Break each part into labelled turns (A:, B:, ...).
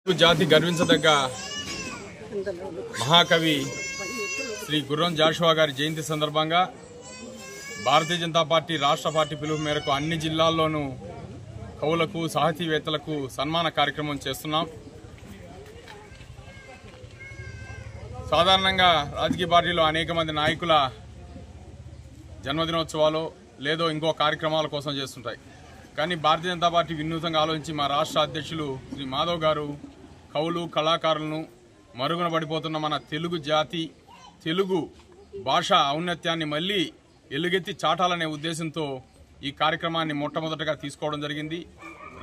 A: జాతి గర్వించదగ్గ మహాకవి శ్రీ గుర్రం జాషువా గారి జయంతి సందర్భంగా భారతీయ జనతా పార్టీ రాష్ట్ర పార్టీ పిలుపు మేరకు అన్ని జిల్లాల్లోనూ కవులకు సాహితీవేత్తలకు సన్మాన కార్యక్రమం చేస్తున్నాం. సాధారణంగా రాజకీయ పార్టీలో అనేక మంది నాయకుల జన్మదినోత్సవాలు లేదో ఇంకో కార్యక్రమాల కోసం చేస్తుంటాయి. కానీ భారతీయ జనతా పార్టీ వినూతంగా ఆలోచించి మా రాష్ట్ర అధ్యక్షులు శ్రీ మాధవ్ గారు కవులు కళాకారులను మరుగున పడిపోతున్న మన తెలుగు జాతి తెలుగు భాష ఔన్నత్యాన్ని మళ్లీ ఎలుగెత్తి చాటాలనే ఉద్దేశంతో ఈ కార్యక్రమాన్ని మొట్టమొదటగా తీసుకోవడం జరిగింది.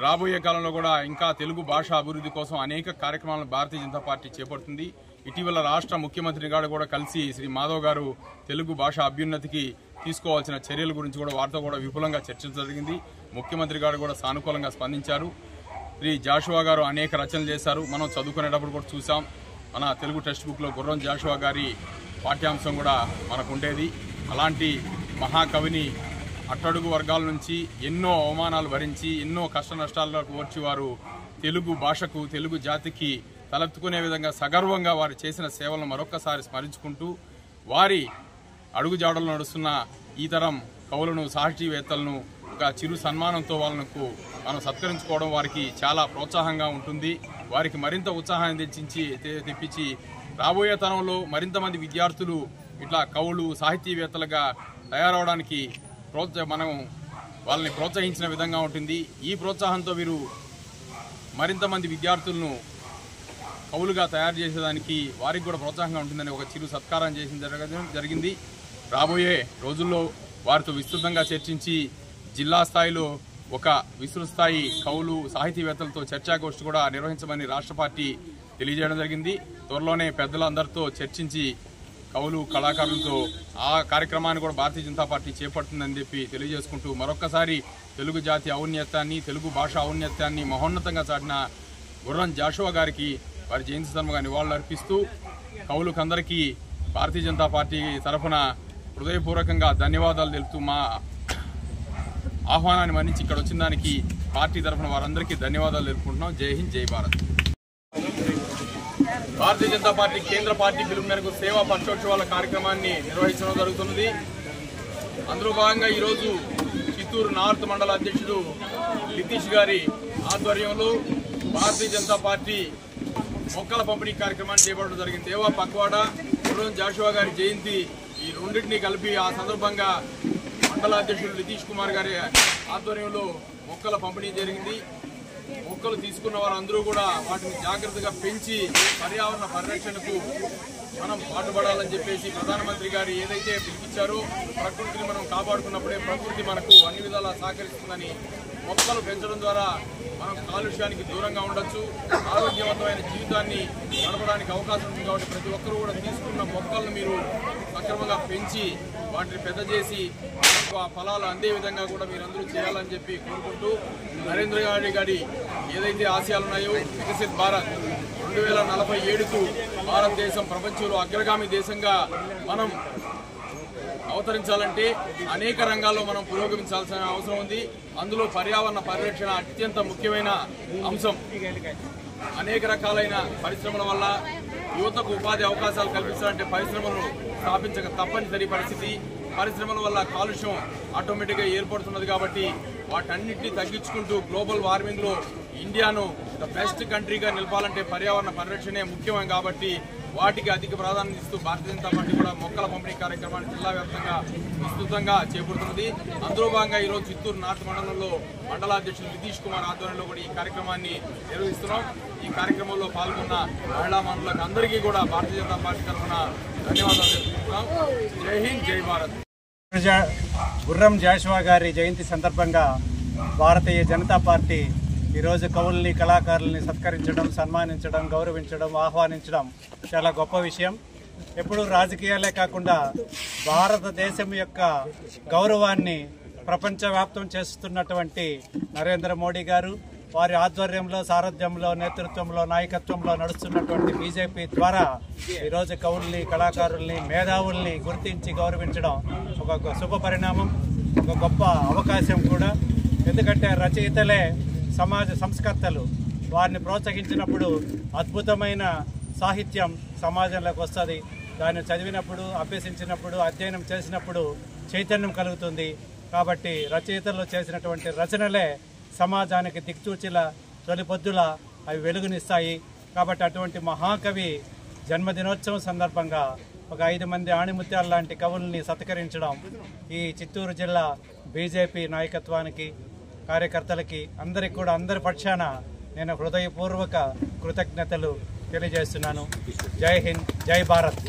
A: రాబోయే కాలంలో కూడా ఇంకా తెలుగు భాష అభివృద్ధి కోసం అనేక కార్యక్రమాలను భారతీయ జనతా పార్టీ చేపడుతుంది. ఇటీవల రాష్ట్ర ముఖ్యమంత్రి గారు కూడా కలిసి శ్రీ మాధవ్ గారు తెలుగు భాష అభ్యున్నతికి తీసుకోవాల్సిన చర్యల గురించి కూడా వారితో కూడా విపులంగా చర్చించడం జరిగింది. ముఖ్యమంత్రి గారు కూడా సానుకూలంగా స్పందించారు. శ్రీ జాషువా గారు అనేక రచనలు చేశారు. మనం చదువుకునేటప్పుడు కూడా చూసాం. మన తెలుగు టెక్స్ట్ బుక్లో గుర్రం జాషువా గారి పాఠ్యాంశం కూడా మనకు ఉండేది. అలాంటి మహాకవిని అట్టడుగు వర్గాల నుంచి ఎన్నో అవమానాలు భరించి ఎన్నో కష్ట నష్టాలకు వచ్చి వారు తెలుగు భాషకు తెలుగు జాతికి తలెత్తుకునే విధంగా సగర్వంగా వారు చేసిన సేవలను మరొక్కసారి స్మరించుకుంటూ వారి అడుగుజాడలు నడుస్తున్న ఈ తరం కవులను సాహితీవేత్తలను ఒక చిరు సన్మానంతో వాళ్ళకు మనం సత్కరించుకోవడం వారికి చాలా ప్రోత్సాహంగా ఉంటుంది. వారికి మరింత ఉత్సాహాన్ని తెప్పించి రాబోయే తరంలో మరింత మంది విద్యార్థులు ఇట్లా కవులు సాహితీవేత్తలుగా తయారవడానికి మనం వాళ్ళని ప్రోత్సహించిన విధంగా ఉంటుంది. ఈ ప్రోత్సాహంతో వీరు మరింత మంది విద్యార్థులను కవులుగా తయారు చేసేదానికి వారికి కూడా ప్రోత్సాహంగా ఉంటుందని ఒక చిరు సత్కారం జరిగింది. రాబోయే రోజుల్లో వారితో విస్తృతంగా చర్చించి జిల్లా స్థాయిలో ఒక విస్తృత స్థాయి కవులు సాహితీవేత్తలతో చర్చాగోష్ఠి కూడా నిర్వహించమని రాష్ట్ర పార్టీ తెలియజేయడం జరిగింది. త్వరలోనే పెద్దలందరితో చర్చించి కవులు కళాకారులతో ఆ కార్యక్రమాన్ని కూడా భారతీయ జనతా పార్టీ చేపడుతుందని చెప్పి తెలియజేసుకుంటూ మరొక్కసారి తెలుగు జాతి ఔన్నత్యాన్ని తెలుగు భాష ఔన్నత్యాన్ని మహోన్నతంగా చాటిన గుర్రం జాషువా గారికి వారి జయంతి సందర్భంగా నివాళులు అర్పిస్తూ కవులకందరికీ భారతీయ జనతా పార్టీ తరఫున హృదయపూర్వకంగా ధన్యవాదాలు తెలుపుతూ మా ఆహ్వానాన్ని మన్నించి ఇక్కడ వచ్చిన దానికి పార్టీ తరఫున వారందరికీ ధన్యవాదాలు తెలుపుకుంటున్నాం. జై హింద్, జై భారత్. భారతీయ జనతా పార్టీ కేంద్ర పార్టీ పిలుపు మేరకు సేవా పక్షోత్సవాల కార్యక్రమాన్ని నిర్వహించడం జరుగుతున్నది. అందులో భాగంగా ఈరోజు చిత్తూరు నార్త్ మండల అధ్యక్షుడు నితీష్ గారి ఆధ్వర్యంలో భారతీయ జనతా పార్టీ మొక్కల పంపిణీ కార్యక్రమాన్ని చేపట్టడం జరిగింది. సేవా పక్వాడా గుర్రం జాషువా గారి జయంతి ఈ రెండింటినీ కలిపి ఆ సందర్భంగా మండల అధ్యక్షుడు నితీష్ కుమార్ గారి ఆధ్వర్యంలో మొక్కల పంపిణీ జరిగింది. మొక్కలు తీసుకున్న వారందరూ కూడా వాటిని జాగ్రత్తగా పెంచి పర్యావరణ పరిరక్షణకు మనం పాటుపడాలని చెప్పేసి ప్రధానమంత్రి గారు ఏదైతే పిలిపించారో ప్రకృతిని మనం కాపాడుకున్నప్పుడే ప్రకృతి మనకు అన్ని విధాలా సహకరిస్తుందని మొక్కలు పెంచడం ద్వారా మనం కాలుష్యానికి దూరంగా ఉండొచ్చు, ఆరోగ్యవంతమైన జీవితాన్ని గడపడానికి అవకాశం ఉంది. కాబట్టి ప్రతి ఒక్కరూ కూడా తీసుకున్న మొక్కలను మీరు సక్రమంగా పెంచి వాటిని పెద్ద చేసి ఆ ఫలాలు అందే విధంగా కూడా మీరందరూ చేయాలని చెప్పి కోరుకుంటూ నరేంద్ర మోడీ గారి ఏదైతే ఆశయాలు ఉన్నాయో వికసిత్ భారత్ 2047కు భారతదేశం ప్రపంచంలో అగ్రగామి దేశంగా మనం అవతరించాలంటే అనేక రంగాల్లో మనం పురోగమించాల్సిన అవసరం ఉంది. అందులో పర్యావరణ పరిరక్షణ అత్యంత ముఖ్యమైన అంశం. అనేక రకాలైన పరిశ్రమల వల్ల యువతకు ఉపాధి అవకాశాలు కల్పించాలంటే పరిశ్రమలను స్థాపించక తప్పనిసరి పరిస్థితి. పరిశ్రమల వల్ల కాలుష్యం ఆటోమేటిక్గా ఏర్పడుతున్నది. కాబట్టి వాటన్నిటిని తగ్గించుకుంటూ గ్లోబల్ వార్మింగ్లో ఇండియాను ద బెస్ట్ కంట్రీగా నిలపాలంటే పర్యావరణ పరిరక్షణే ముఖ్యం. కాబట్టి వాటికి అధిక ప్రాధాన్యత ఇస్తూ భారతీయ జనతా పార్టీ కూడా మొక్కల పంపిణీ కార్యక్రమాన్ని జిల్లా వ్యాప్తంగా విస్తృతంగా చేపడుతున్నది. అందులో భాగంగా ఈరోజు చిత్తూరు నార్త్ మండలంలో మండలాధ్యక్షులు నితీష్ కుమార్ ఆధ్వర్యంలో కూడా ఈ కార్యక్రమాన్ని నిర్వహిస్తున్నాం. ఈ కార్యక్రమంలో పాల్గొన్న మహిళా మనులకు అందరికీ కూడా భారతీయ జనతా పార్టీ తరఫున ధన్యవాదాలు తెలుపుతున్నాం. జై హింద్, జై భారత్.
B: గుర్రం జాషువా గారి జయంతి సందర్భంగా భారతీయ జనతా పార్టీ ఈరోజు కవుల్ని కళాకారుల్ని సత్కరించడం, సన్మానించడం, గౌరవించడం, ఆహ్వానించడం చాలా గొప్ప విషయం. ఎప్పుడు రాజకీయాలే కాకుండా భారతదేశం యొక్క గౌరవాన్ని ప్రపంచవ్యాప్తం చేస్తున్నటువంటి నరేంద్ర మోడీ గారు వారి ఆధ్వర్యంలో, సారథ్యంలో, నేతృత్వంలో, నాయకత్వంలో నడుస్తున్నటువంటి బీజేపీ ద్వారా ఈరోజు కవుల్ని కళాకారుల్ని మేధావుల్ని గుర్తించి గౌరవించడం ఒక శుభ పరిణామం, ఒక గొప్ప అవకాశం కూడా. ఎందుకంటే రచయితలే సమాజ సంస్కర్తలు. వారిని ప్రోత్సహించినప్పుడు అద్భుతమైన సాహిత్యం సమాజంలోకి వస్తుంది. దాన్ని చదివినప్పుడు, అభ్యసించినప్పుడు, అధ్యయనం చేసినప్పుడు చైతన్యం కలుగుతుంది. కాబట్టి రచయితలు చేసినటువంటి రచనలే సమాజానికి దిక్చూచిల తొలిపొద్దుల అవి వెలుగునిస్తాయి. కాబట్టి అటువంటి మహాకవి జన్మదినోత్సవం సందర్భంగా ఒక 5 మంది ఆణిముత్యాల లాంటి కవుల్ని సత్కరించడం ఈ చిత్తూరు జిల్లా బీజేపీ నాయకత్వానికి, కార్యకర్తలకి, అందరికి కూడా అందరి పక్షాన నేను హృదయపూర్వక కృతజ్ఞతలు తెలియజేస్తున్నాను. జై హింద్, జై భారత్.